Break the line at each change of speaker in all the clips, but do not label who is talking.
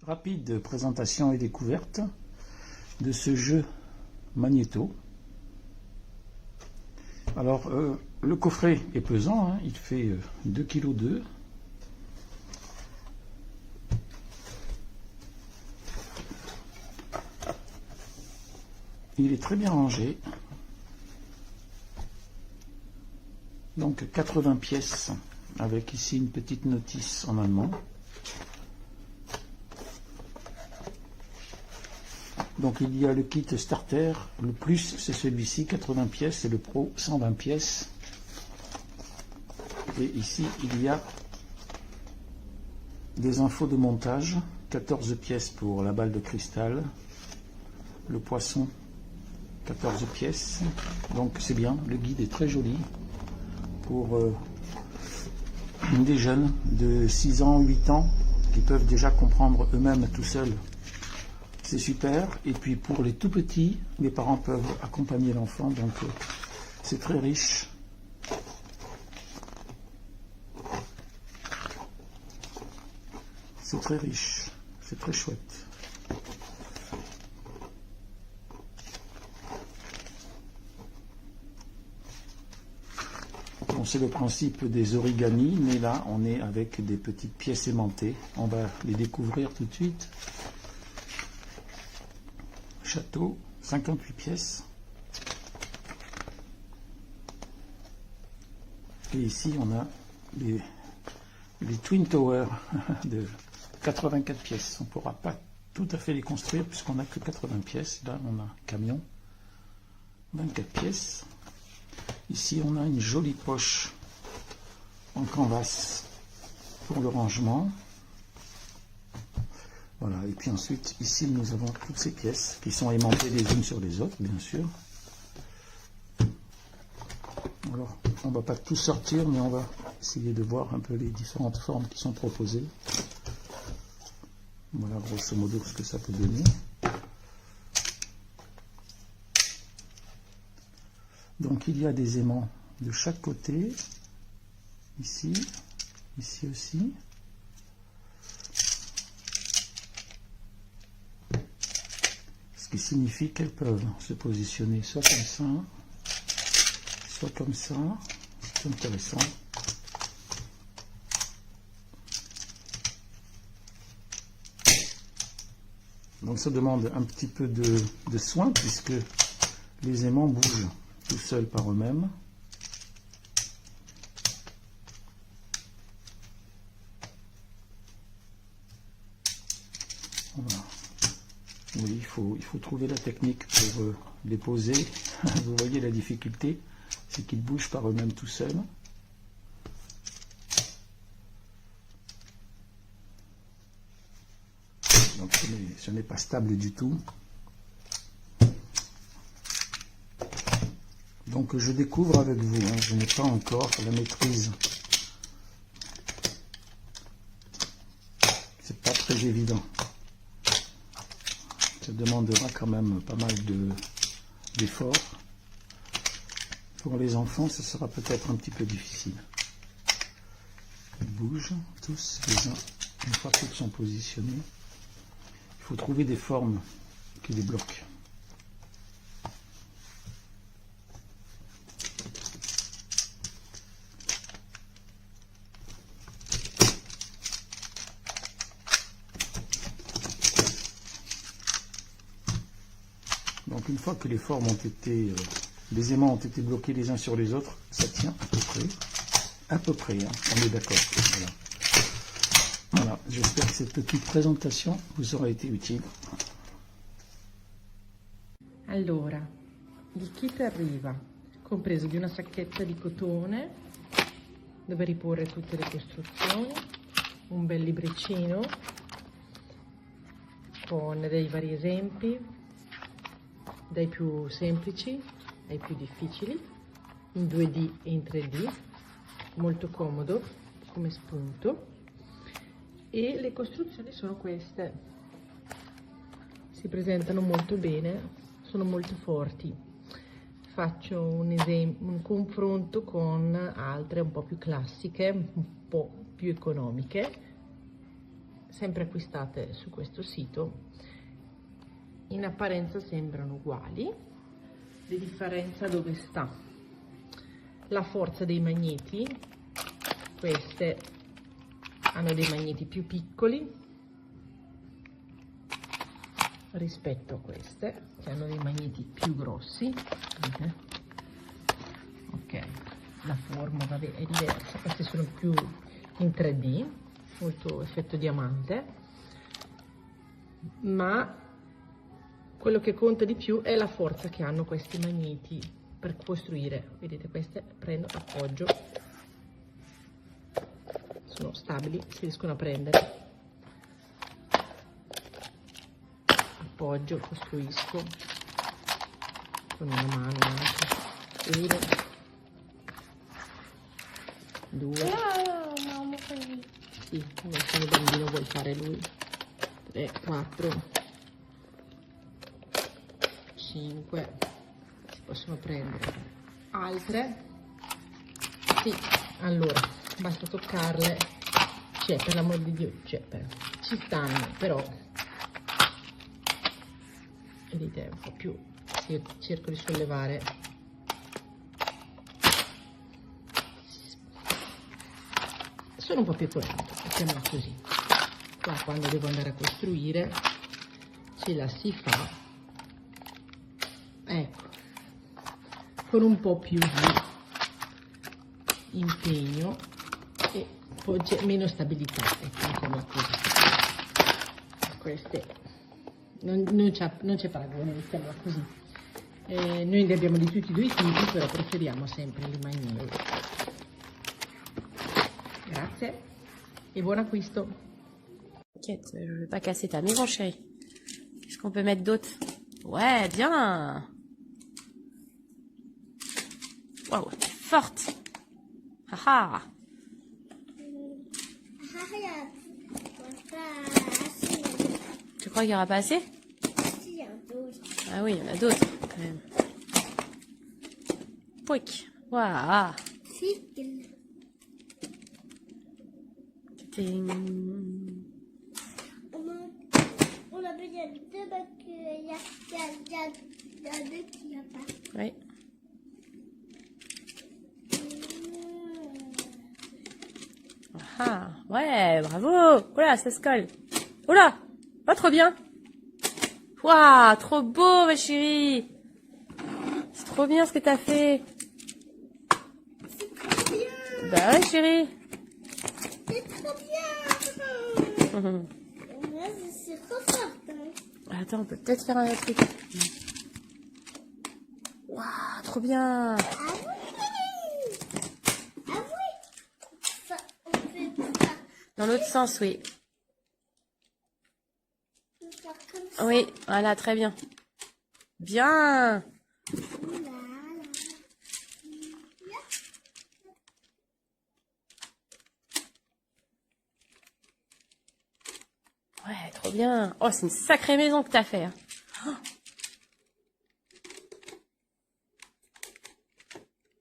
Rapide présentation et découverte de ce jeu magnéto. Alors le coffret est pesant, hein, il fait 2,2 kg. Il est très bien rangé. Donc 80 pièces avec ici une petite notice en allemand. Donc il y a le kit starter, le plus c'est celui-ci, 80 pièces, et le pro, 120 pièces. Et ici il y a des infos de montage, 14 pièces pour la balle de cristal, le poisson, 14 pièces. Donc c'est bien, le guide est très joli pour des jeunes de 6 ans, 8 ans qui peuvent déjà comprendre eux-mêmes tout seuls. C'est super. Et puis pour les tout petits, les parents peuvent accompagner l'enfant, donc c'est très riche. C'est très riche, c'est très chouette. Bon, c'est le principe des origamis, mais là on est avec des petites pièces aimantées. On va les découvrir tout de suite. Château, 58 pièces. Et ici on a les Twin Towers de 84 pièces. On ne pourra pas tout à fait les construire puisqu'on n'a que 80 pièces. Là on a un camion, 24 pièces. Ici on a une jolie poche en canvas pour le rangement. Voilà, et puis ensuite, ici, nous avons toutes ces pièces qui sont aimantées les unes sur les autres, bien sûr. Alors, on ne va pas tout sortir, mais on va essayer de voir un peu les différentes formes qui sont proposées. Voilà, grosso modo, ce que ça peut donner. Donc, il y a des aimants de chaque côté. Ici, ici aussi. Ce qui signifie qu'elles peuvent se positionner soit comme ça, soit comme ça. C'est intéressant. Donc ça demande un petit peu de soin puisque les aimants bougent tout seuls par eux-mêmes. Voilà. Oui, il faut trouver la technique pour les poser. Vous voyez la difficulté, c'est qu'ils bougent par eux-mêmes tout seuls. Donc ce n'est pas stable du tout. Donc je découvre avec vous, hein, je n'ai pas encore la maîtrise. C'est pas très évident. Ça demandera quand même pas mal d'efforts. Pour les enfants, ce sera peut-être un petit peu difficile. Ils bougent tous les uns, une fois qu'ils sont positionnés. Il faut trouver des formes qui les bloquent. Donc une fois que les formes ont été, les aimants ont été bloqués les uns sur les autres, ça tient à peu près, hein, on est d'accord. Voilà. Voilà, j'espère que cette petite présentation vous aura été utile.
Allora, il kit arriva compreso di una sacchetta di cotone dove riporre tutte le costruzioni, un bel libricino con dei vari esempi, dai più semplici ai più difficili, in 2D e in 3D, molto comodo come spunto, e le costruzioni sono queste, si presentano molto bene, sono molto forti. Faccio un confronto con altre un po' più classiche, un po' più economiche. sempre acquistate su questo sito, in apparenza sembrano uguali. La differenza dove sta? La forza dei magneti. Queste hanno dei magneti più piccoli rispetto a queste che hanno dei magneti più grossi. Ok, la forma è diversa, queste sono più in 3D, molto effetto diamante, ma quello che conta di più è la forza che hanno questi magneti per costruire. Vedete, queste prendo, appoggio, sono stabili, si riescono a prendere, appoggio, costruisco con una mano anche. 1, 2,
No, così.
sì, adesso il bambino vuol fare lui, 3, 4, 5, si possono prendere altre, sì, allora, basta toccarle, cioè, per l'amor di Dio, cioè, ci stanno, però, vedete, un po' più, se io cerco di sollevare, sono un po' più economiche, mettiamola così. Qua quando devo andare a costruire ce la si fa, ecco, con un po' più di impegno e poi c'è meno stabilità, ecco, mettiamola così. Queste non c'è paragone, mettiamola così. Noi ne abbiamo di tutti e due i tipi, però preferiamo sempre le magneti. Grazie et bon acquisto.
T'inquiète, je vais pas casser ta maison, chérie. Qu'est-ce qu'on peut mettre d'autre? Ouais, bien. Waouh, t'es forte. Haha. Tu crois qu'il n'y aura pas assez? Ah oui, il y en a d'autres, quand même. Pouic. Waouh. Ting.
On a besoin de deux parce qu'il y a deux qui n'y a pas.
Oui. Ah, ouais, bravo. Oula, ça se colle. Oula, pas trop bien. Waouh, trop beau, ma chérie. C'est trop bien ce que t'as fait.
C'est trop bien.
Bah ouais, chérie.
C'est trop bien. Là, c'est trop fort. Hein.
Attends, on peut peut-être faire un autre truc. Waouh, trop bien.
Ah oui. Ah oui. Ça, on fait ça.
Dans l'autre sens, oui.
On fait comme ça.
Oui, voilà, très bien. Bien. Ouais, trop bien. Oh, c'est une sacrée maison que t'as fait. Hein. Oh.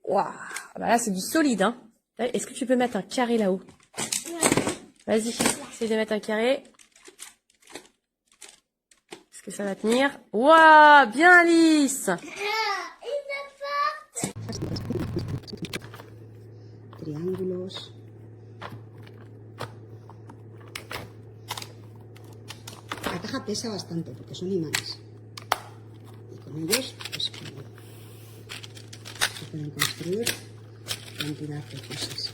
Waouh. Bah là, c'est du solide. Hein. Est-ce que tu peux mettre un carré là-haut? Vas-y, essaye de mettre un carré. Est-ce que ça va tenir? Waouh, bien lisse.
Triángulos. La caja pesa bastante porque son imanes. Y con ellos pues, se pueden construir cantidad de cosas.